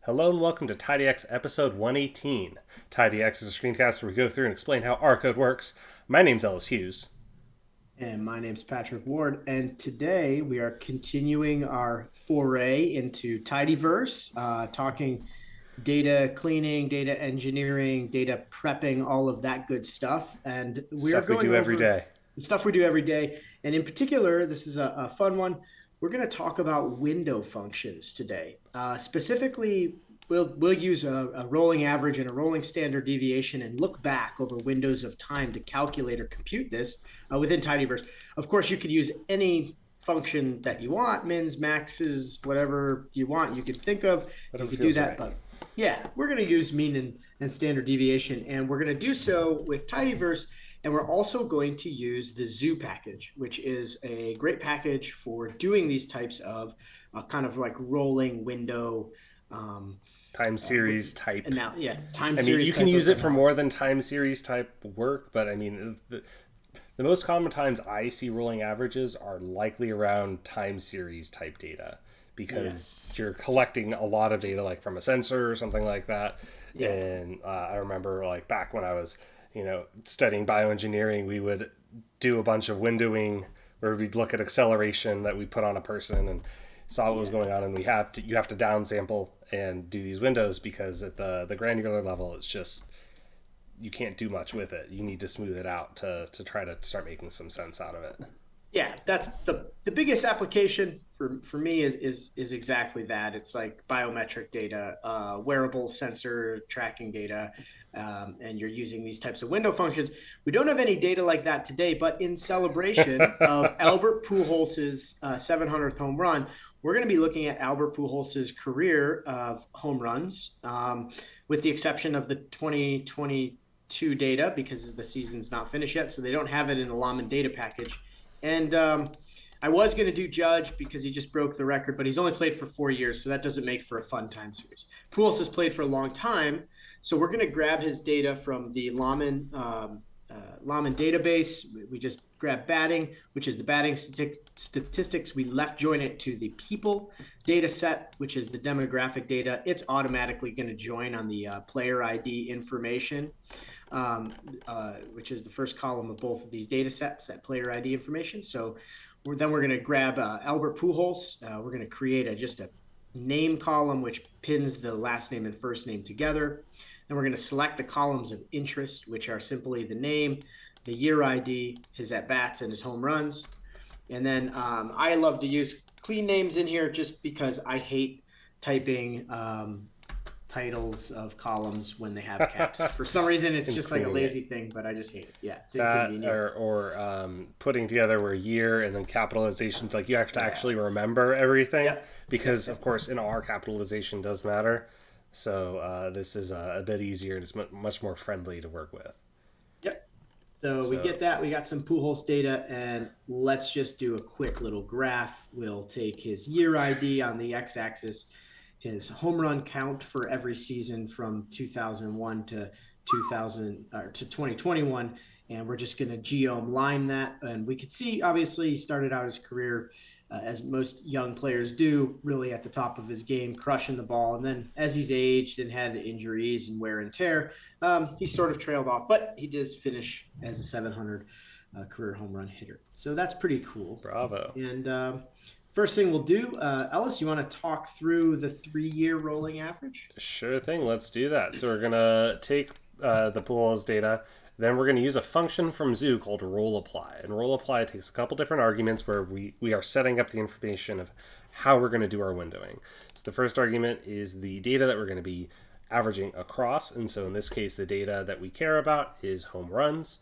Hello and welcome to TidyX episode 118. TidyX is a screencast where we go through and explain how our code works. My name's Ellis Hughes. And my name's Patrick Ward. And today we are continuing our foray into tidyverse, talking data cleaning, data engineering, data prepping, all of that good stuff. And we are Stuff we going do every over day. the stuff we do every day. And in particular, this is a fun one. We're going to talk about window functions today. Specifically, we'll use a rolling average and a rolling standard deviation and look back over windows of time to calculate or compute this within tidyverse. Of course, you could use any function that you want, mins, maxes, whatever you want you could think of. Whatever You could do feels that, right. but yeah, we're going to use mean and standard deviation, and we're going to do so with tidyverse. And we're also going to use the zoo package, which is a great package for doing these types of kind of like rolling window Time series type. and now, yeah, time I mean, series you can type use of it for more than analysis. time series type work, but I mean, the most common times I see rolling averages are likely around time series type data because Yes. you're collecting a lot of data like from a sensor or something like that. Yeah. And I remember like back when I was, studying bioengineering, we would do a bunch of windowing where we'd look at acceleration that we put on a person and saw what was Yeah. going on, and you have to downsample and do these windows because at the granular level it's just you can't do much with it. You need to smooth it out to try to start making some sense out of it. Yeah, that's the biggest application for me is exactly that. It's like biometric data, wearable sensor tracking data, and you're using these types of window functions. We don't have any data like that today, but in celebration of Albert Pujols' 700th home run, we're going to be looking at Albert Pujols' career of home runs, with the exception of the 2022 data because the season's not finished yet, so they don't have it in the Laman data package. And I was going to do Judge because he just broke the record, but he's only played for 4 years, so that doesn't make for a fun time series. Pujols has played for a long time, so we're going to grab his data from the Laman database. We just grab batting, which is the batting statistics. We left join it to the people data set, which is the demographic data. It's automatically going to join on the player ID information, which is the first column of both of these data sets, that player ID information. So then we're going to grab Albert Pujols. We're going to create just a name column which pins the last name and first name together. Then we're going to select the columns of interest, which are simply the name, the year ID, his at-bats, and his home runs. And then I love to use clean names in here just because I hate typing titles of columns when they have caps. For some reason, it's And just like a cleaning lazy it. thing, but I just hate it. Yeah, it's That inconvenient. or putting together where year and then capitalizations, like you have to actually Yes. remember everything Yep. Yep. because of Yep. course in R capitalization does matter. So this is a bit easier and it's much more friendly to work with. Yep. So we So get that. We got some Pujols data, and let's just do a quick little graph. We'll take his year ID on the x-axis, his home run count for every season from 2001 to 2000 or to 2021, and we're just going to geom line that. And we could see, obviously, he started out his career as most young players do, really at the top of his game, crushing the ball. And then as he's aged and had injuries and wear and tear, he sort of trailed off. But he does finish as a 700 career home run hitter. So that's pretty cool. bravo. And first thing we'll do, Ellis, you want to talk through the 3 year rolling average? Sure thing. Let's do that. So we're gonna take the pool's data. Then we're going to use a function from Zoo called roll apply. And roll apply takes a couple different arguments where we are setting up the information of how we're going to do our windowing. So the first argument is the data that we're going to be averaging across. And so in this case, the data that we care about is home runs.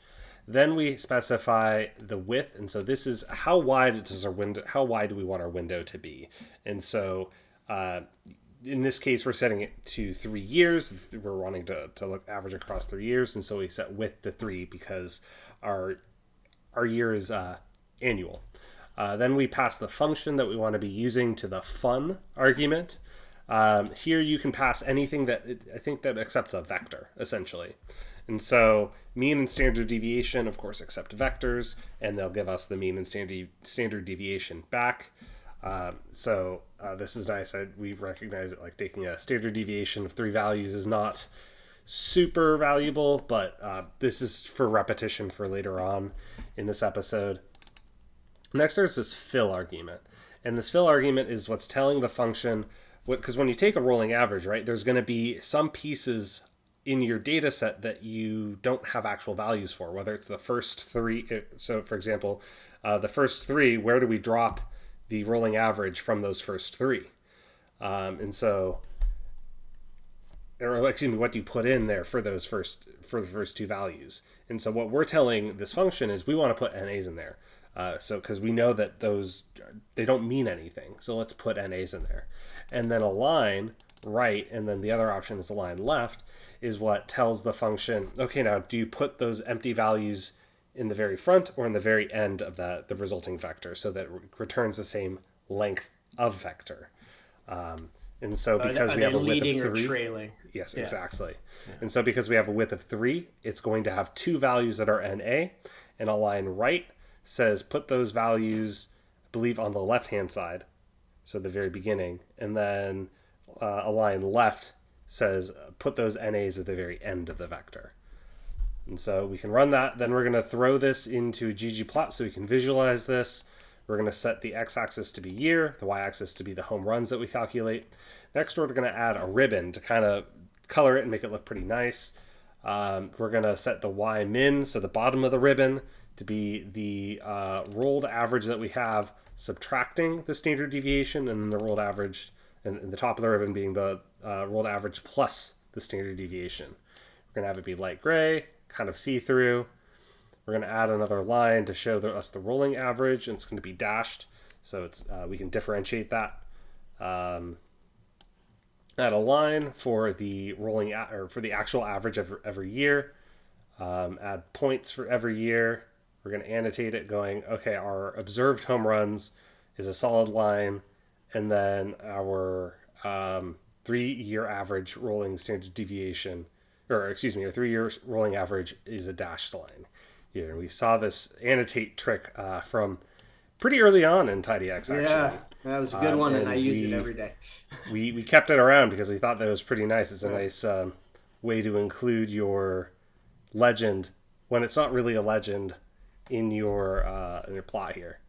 Then we specify the width. And so this is how wide does our window, how wide do we want our window to be? And so in this case, we're setting it to 3 years. We're wanting to look average across 3 years, and so we set width to 3 because our year is annual. Then we pass the function that we want to be using to the fun argument. Here you can pass anything I think that accepts a vector essentially, and so mean and standard deviation, of course, accept vectors, and they'll give us the mean and standard deviation back. This is nice. We recognize that like taking a standard deviation of 3 values is not super valuable, but this is for repetition for later on in this episode. Next, there's this fill argument. And this fill argument is what's telling the function, because when you take a rolling average, right, there's going to be some pieces in your data set that you don't have actual values for, whether it's the first 3. So, for example, the first 3, where do we drop the rolling average from those first 3? Or excuse me, what do you put in there for the first 2 values? And so what we're telling this function is we want to put NAs in there. Because we know that they don't mean anything. So let's put NAs in there. And then a line right, and then the other option is a line left, is what tells the function, okay, now do you put those empty values in the very front or in the very end of the resulting vector so that it returns the same length of vector. And so because we have a width of 3, or trailing. Yes, yeah. Exactly. Yeah. And so because we have a width of 3, it's going to have 2 values that are NA, and a line right says put those values, I believe, on the left-hand side, so the very beginning, and then a line left says put those NAs at the very end of the vector. And so we can run that. Then we're going to throw this into ggplot so we can visualize this. We're going to set the x-axis to be year, the y-axis to be the home runs that we calculate. Next, we're going to add a ribbon to kind of color it and make it look pretty nice. We're going to set the y-min, so the bottom of the ribbon, to be the rolled average that we have subtracting the standard deviation, and then the rolled average, and the top of the ribbon being the rolled average plus the standard deviation. We're going to have it be light gray, kind of see-through. We're going to add another line to show us the rolling average, and it's going to be dashed, so it's we can differentiate that. Add a line for the for the actual average of every year. Add points for every year. We're going to annotate it going, okay, our observed home runs is a solid line, and then our 3-year average rolling standard deviation, or excuse me, our 3-year rolling average is a dashed line. Here, we saw this annotate trick from pretty early on in TidyX, actually. Yeah, that was a good one, and I use it every day. we kept it around because we thought that was pretty nice. It's a nice way to include your legend when it's not really a legend in your plot here.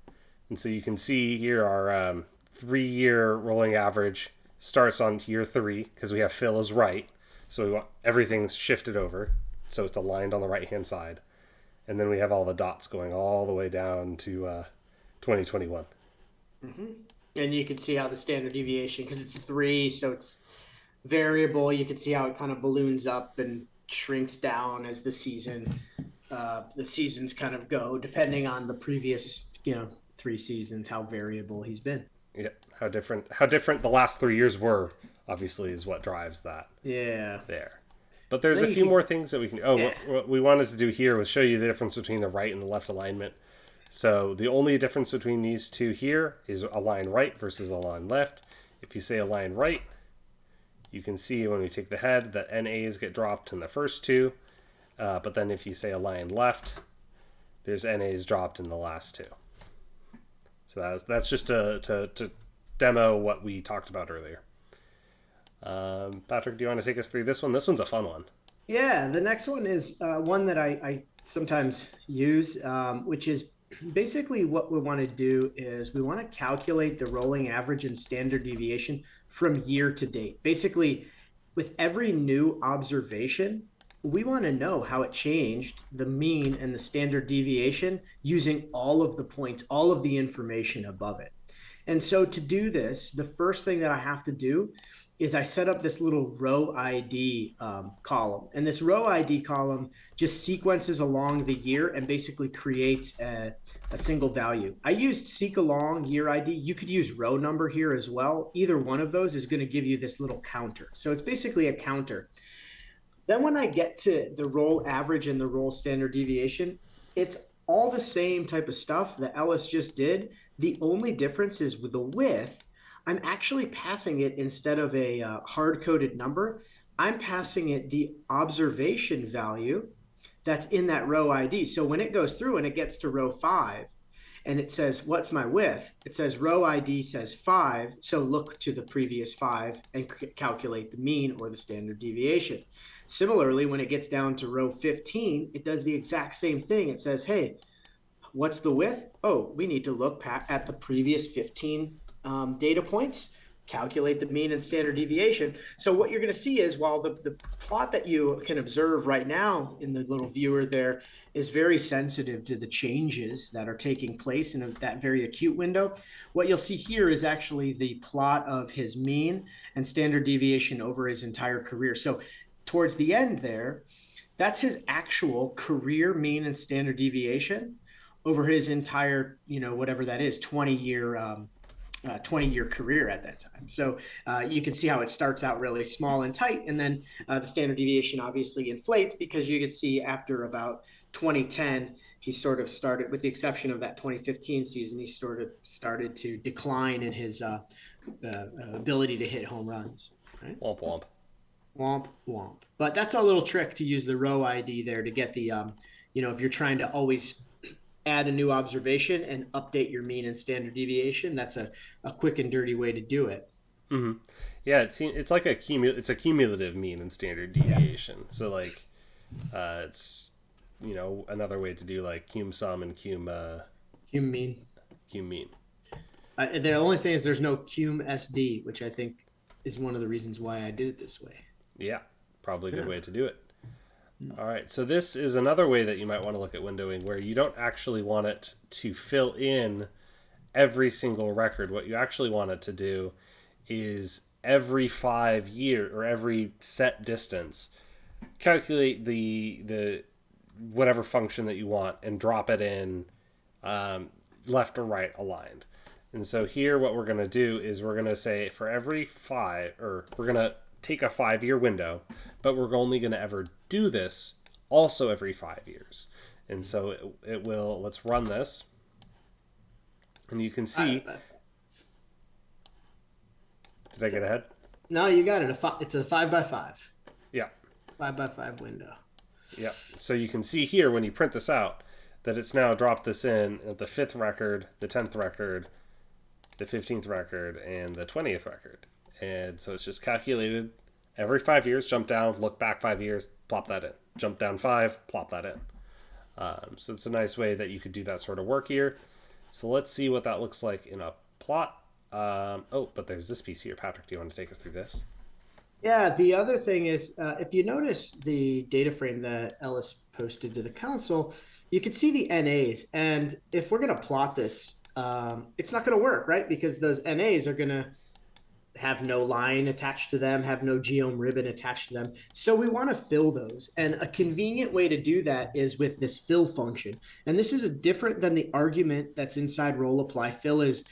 And so you can see here our 3-year rolling average starts on year 3 because we have fill as right. So we want everything's shifted over, so it's aligned on the right-hand side. And then we have all the dots going all the way down to 2021. Mm-hmm. And you can see how the standard deviation, because it's 3, so it's variable. You can see how it kind of balloons up and shrinks down as the seasons kind of go, depending on the previous 3 seasons, how variable he's been. Yeah, how different the last 3 years were, obviously, is what drives that. Yeah. There. But there's a few more things that we can... what we wanted to do here was show you the difference between the right and the left alignment. So the only difference between these two here is a line right versus a line left. If you say a line right, you can see when we take the head that NAs get dropped in the first 2. But then if you say a line left, there's NAs dropped in the last 2. So that's just to demo what we talked about earlier. Patrick, do you want to take us through this one? This one's a fun one. Yeah, the next one is one that I sometimes use, which is basically what we want to do is we want to calculate the rolling average and standard deviation from year to date. Basically, with every new observation, we want to know how it changed the mean and the standard deviation using all of the points, all of the information above it. And so to do this, the first thing that I have to do is I set up this little row ID column. And this row ID column just sequences along the year and basically creates a single value. I used seek along year ID. You could use row number here as well. Either one of those is going to give you this little counter. So it's basically a counter. Then when I get to the roll average and the roll standard deviation, it's all the same type of stuff that Ellis just did. The only difference is with the width. I'm actually passing it, instead of a hard-coded number, I'm passing it the observation value that's in that row ID. So when it goes through and it gets to row 5, and it says, what's my width? It says row ID says 5. So look to the previous 5 and calculate the mean or the standard deviation. Similarly, when it gets down to row 15, it does the exact same thing. It says, hey, what's the width? Oh, we need to look at the previous 15 data points, calculate the mean and standard deviation. So what you're going to see is, while the plot that you can observe right now in the little viewer there is very sensitive to the changes that are taking place in that very acute window, what you'll see here is actually the plot of his mean and standard deviation over his entire career. So towards the end there, that's his actual career mean and standard deviation over his entire, whatever that is, 20-year career at that time. So you can see how it starts out really small and tight, and then the standard deviation obviously inflates, because you can see after about 2010, he sort of started, with the exception of that 2015 season, he sort of started to decline in his ability to hit home runs. Right? Womp womp. Womp womp. But that's a little trick to use the row ID there to get the, if you're trying to always add a new observation and update your mean and standard deviation, that's a quick and dirty way to do it. Mm-hmm. Yeah, it's like a cumulative mean and standard deviation. Yeah. So like, it's another way to do like cum sum and cum mean. Cum mean. The only thing is there's no cum SD, which I think is one of the reasons why I did it this way. Yeah, probably a good way to do it. All right, so this is another way that you might want to look at windowing, where you don't actually want it to fill in every single record. What you actually want it to do is every 5 year or every set distance, calculate the whatever function that you want and drop it in left or right aligned. And so here what we're going to do is we're going to say for every 5, or we're going to take a 5-year window, but we're only going to ever do this also every 5 years. And so it will, let's run this. And you can see, did I get ahead? No, you got it. It's a 5x5. Yeah. 5x5 window. Yeah. So you can see here when you print this out that it's now dropped this in at the 5th record, the 10th record, the 15th record, and the 20th record. And so it's just calculated every 5 years, jump down, look back 5 years, plop that in. Jump down 5, plop that in. So it's a nice way that you could do that sort of work here. So let's see what that looks like in a plot. But there's this piece here. Patrick, do you want to take us through this? Yeah, the other thing is, if you notice the data frame that Ellis posted to the council, you can see the NAs. And if we're going to plot this, it's not going to work, right? Because those NAs are going to have no line attached to them, have no geom ribbon attached to them. So we want to fill those. And a convenient way to do that is with this fill function. And this is different than the argument that's inside roll apply. Fill is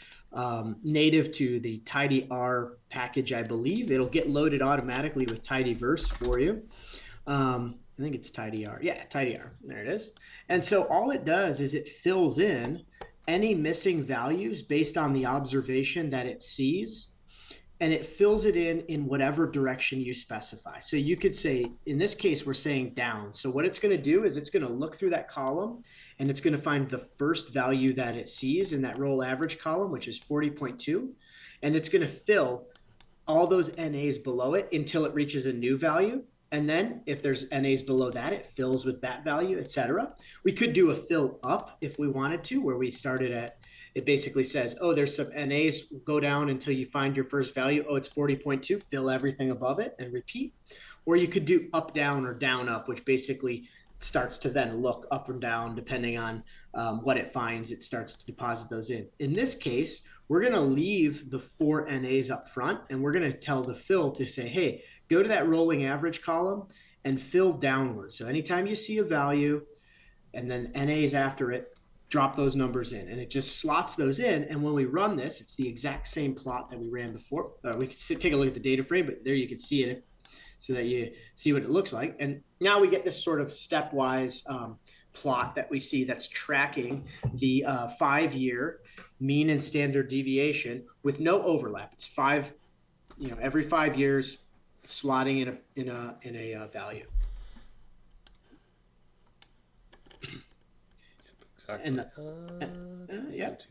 native to the tidyr package, I believe. It'll get loaded automatically with tidyverse for you. I think it's tidyr. Yeah, tidyr. There it is. And so all it does is it fills in any missing values based on the observation that it sees, and it fills it in whatever direction you specify. So you could say, in this case, we're saying down. So what it's going to do is it's going to look through that column, and it's going to find the first value that it sees in that roll average column, which is 40.2. And it's going to fill all those NAs below it until it reaches a new value. And then if there's NAs below that, it fills with that value, etc. We could do a fill up if we wanted to, where we started at, it basically says, oh, there's some NAs, go down until you find your first value. Oh, it's 40.2, fill everything above it and repeat. Or you could do up, down, or down, up, which basically starts to then look up and down depending on what it finds. It starts to deposit those in. In this case, we're going to leave the 4 NAs up front, and we're going to tell the fill to say, hey, go to that rolling average column and fill downward. So anytime you see a value and then NAs after it, drop those numbers in, and it just slots those in. And when we run this, it's the exact same plot that we ran before. We can take a look at the data frame, but there you can see it so that you see what it looks like. And now we get this sort of stepwise plot that we see that's tracking the 5-year mean and standard deviation with no overlap. It's every 5 years slotting in a value. exactly. And yep.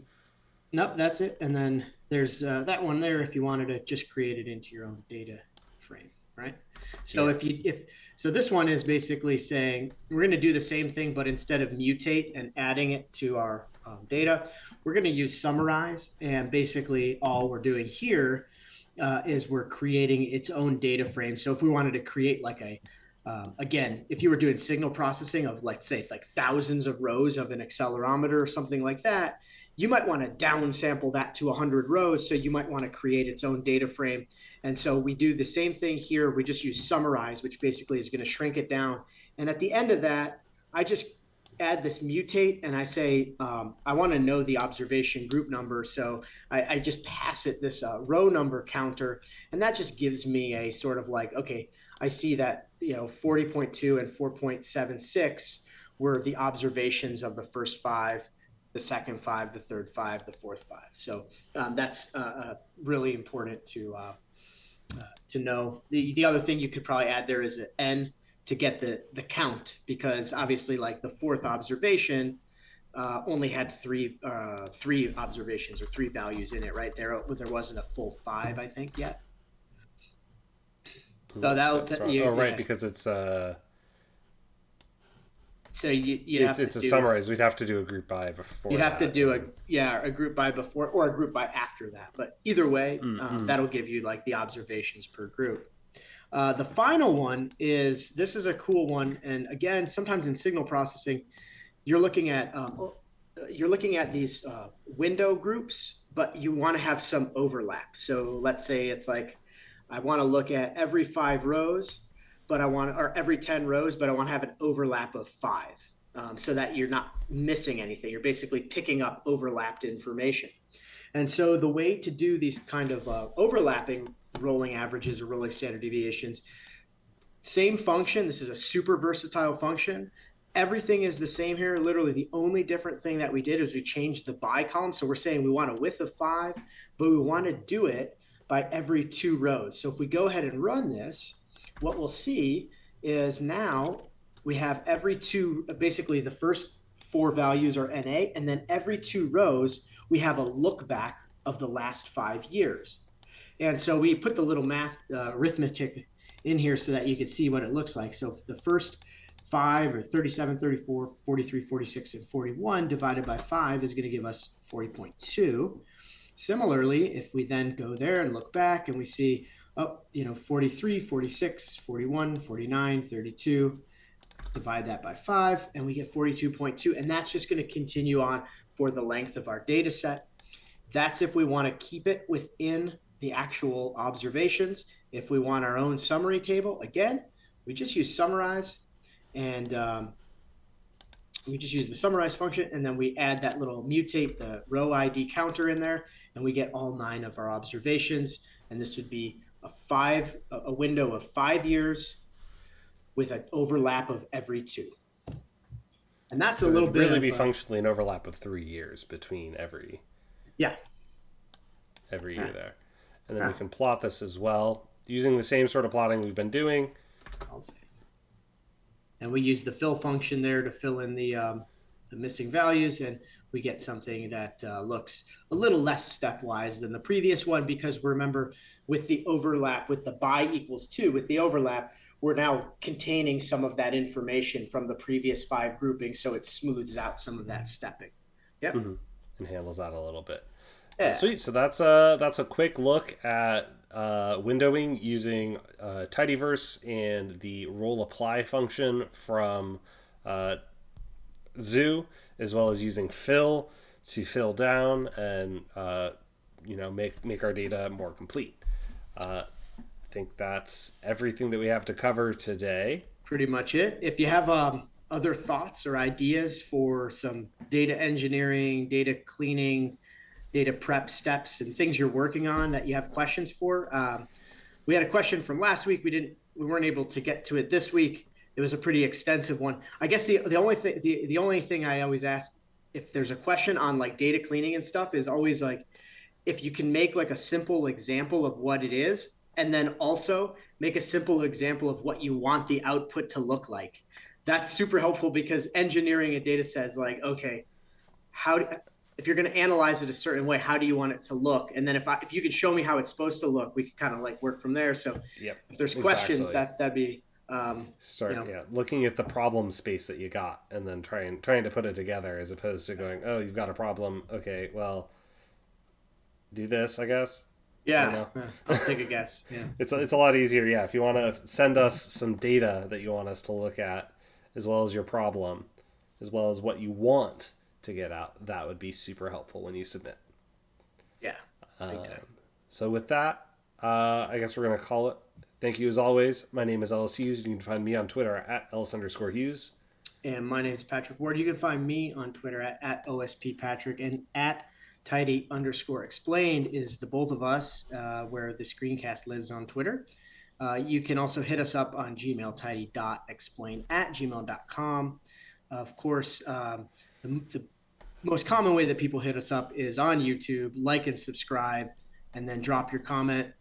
Nope, that's it. And then there's that one there if you wanted to just create it into your own data frame, right? So Yes. if so this one is basically saying we're going to do the same thing, but instead of mutate and adding it to our data, we're going to use summarize. And basically all we're doing here is we're creating its own data frame. So if we wanted to create like a again, if you were doing signal processing of, let's say, like thousands of rows of an accelerometer or something like that, you might want to downsample that to 100 rows. So you might want to create its own data frame. And so we do the same thing here. We just use summarize, which basically is going to shrink it down. And at the end of that, I just add this mutate and I say, I want to know the observation group number. So I just pass it this row number counter. And that just gives me a sort of like, okay, I see that, 40.2 and 4.76 were the observations of the first five, the second five, the third five, the fourth five. So that's really important to know. The other thing you could probably add there is an N to get the count, because obviously like the fourth observation only had three observations or three values in it, right? There wasn't a full five, I think, yet. So right, because it's so you'd have it's to a do summarize. We'd have to do a group by before. You'd have to do a group by before or a group by after that. But either way, that'll give you like the observations per group. The final one this is a cool one, and again, sometimes in signal processing, you're looking at these window groups, but you want to have some overlap. So let's say it's like I want to look at every 5 rows, or every 10 rows, but I want to have an overlap of 5. So that you're not missing anything. You're basically picking up overlapped information. And so the way to do these kind of overlapping rolling averages or rolling standard deviations, same function. This is a super versatile function. Everything is the same here. Literally the only different thing that we did is we changed the by column. So we're saying we want a width of 5, but we want to do it by every 2 rows. So if we go ahead and run this, what we'll see is now we have every 2, basically the first 4 values are NA, and then every 2 rows, we have a look back of the last 5 years. And so we put the little math arithmetic in here so that you can see what it looks like. So the first 5 are 37, 34, 43, 46, and 41 divided by 5 is going to give us 40.2. Similarly, if we then go there and look back and we see, 43, 46, 41, 49, 32, divide that by 5, and we get 42.2. And that's just going to continue on for the length of our data set. That's if we want to keep it within the actual observations. If we want our own summary table, again, we just use summarize, and we just use the summarize function, and then we add that little mutate the row ID counter in there, and we get all 9 of our observations. And this would be a window of 5 years with an overlap of every 2. And that's a little bit really be functionally an overlap of 3 years between every year there. And then we can plot this as well using the same sort of plotting we've been doing. I'll say. And we use the fill function there to fill in the missing values, and we get something that looks a little less stepwise than the previous one, because remember, with the overlap, with the by equals 2, with the overlap, we're now containing some of that information from the previous 5 groupings, so it smooths out some of that stepping. Yep. Mm-hmm. And handles that a little bit. Yeah. Sweet. So that's a quick look at windowing using tidyverse and the roll apply function from Zoo, as well as using fill to fill down and make our data more complete. I think that's everything that we have to cover today. Pretty much it. If you have other thoughts or ideas for some data engineering, data cleaning, data prep steps, and things you're working on that you have questions for, we had a question from last week. We weren't able to get to it this week. It was a pretty extensive one. I guess the only thing I always ask if there's a question on like data cleaning and stuff is always like, if you can make like a simple example of what it is, and then also make a simple example of what you want the output to look like. That's super helpful, because engineering a data set is like, okay, if you're going to analyze it a certain way, how do you want it to look? And then if you could show me how it's supposed to look, we could kind of like work from there. So Yep, if there's questions, exactly. that'd be, you Start, know, yeah, looking at the problem space that you got, and then trying to put it together, as opposed to going, oh, you've got a problem. Okay, well, do this, I guess. I don't yeah, know. I'll take a guess. Yeah. It's a lot easier, yeah. If you want to send us some data that you want us to look at, as well as your problem, as well as what you want to get out, that would be super helpful when you submit. Yeah. Big Um, time. so with that, I guess we're gonna call it. Thank you as always. My name is Ellis Hughes. You can find me on Twitter at Ellis_Hughes. And my name is Patrick Ward. You can find me on Twitter at OSP Patrick and at Tidy_explained is the both of us, where the screencast lives on Twitter. You can also hit us up on Gmail, tidy.explain@gmail.com. Of course, the most common way that people hit us up is on YouTube. Like and subscribe, and then drop your comment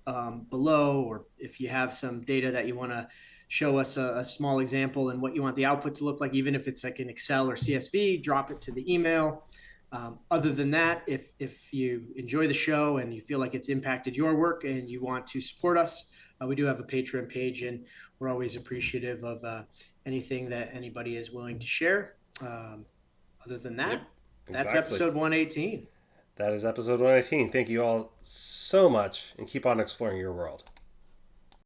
below. Or if you have some data that you want to show us a small example and what you want the output to look like, even if it's like an Excel or CSV, drop it to the email. Other than that, if you enjoy the show and you feel like it's impacted your work and you want to support us, we do have a Patreon page, and we're always appreciative of anything that anybody is willing to share. Other than that, Yep, that's exactly. episode 118. That is episode 118. Thank you all so much, and keep on exploring your world.